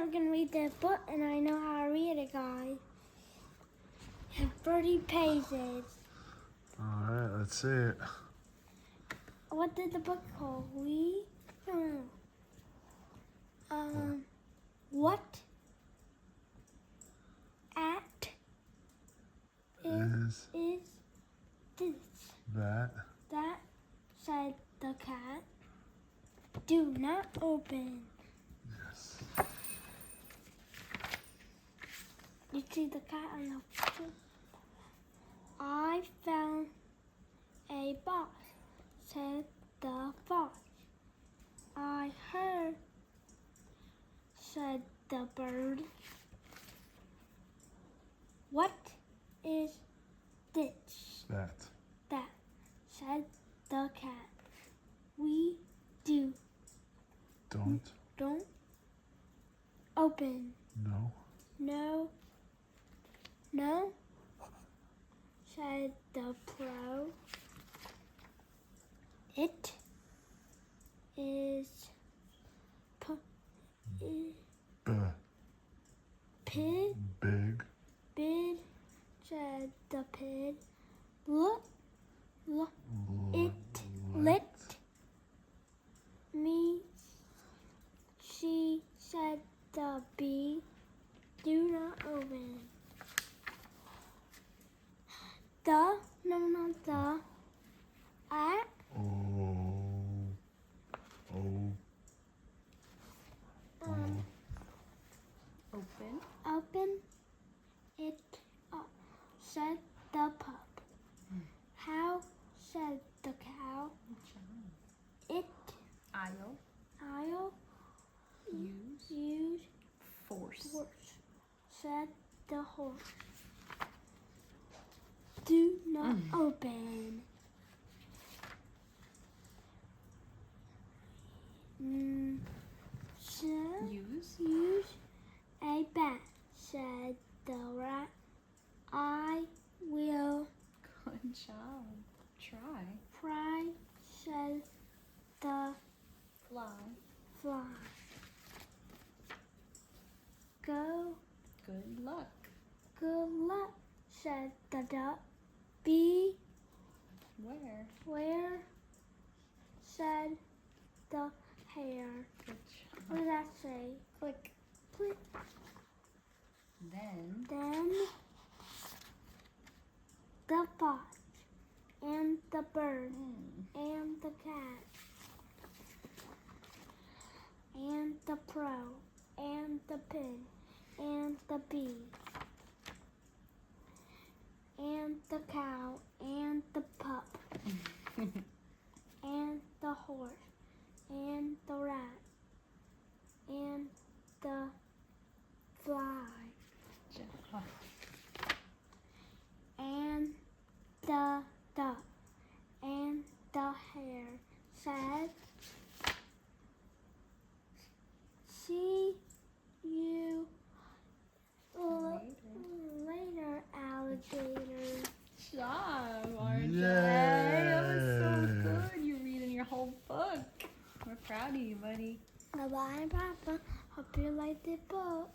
we're gonna read the book, and I know how to read it, guys. It's 30 pages. All right, let's see it. What did the book call? We don't know. What at is this? That Said the cat. Do not open. yes. You see the cat on the picture? I found a box, said the fox. I heard, said the bird. What is this? That That, said the cat. We don't open. no. No, said the crow. It is pig. Big, said the pig. Look, it lit me. She said the bee. Do not open. Not the. At. Open it up, said the pup. How, said the cow. It. I'll use force, said the horse. Do not open. Use a bat, said the rat. I will. Good job. Try, said the fly. Go. Good luck. Good luck, said the duck. Be. Where, said the hare. Good job. What does that say? Click. Click. Then the fox and the bird and the cat and the crow and the pig and the bee and the cow and the pup and the horse and the rat and the fly and the duck and the hare, said, see you later, alligator. Good job, RJ. Yay. That was so good. You're reading your whole book. We're proud of you, buddy. Bye-bye, Papa. Hope you liked the book.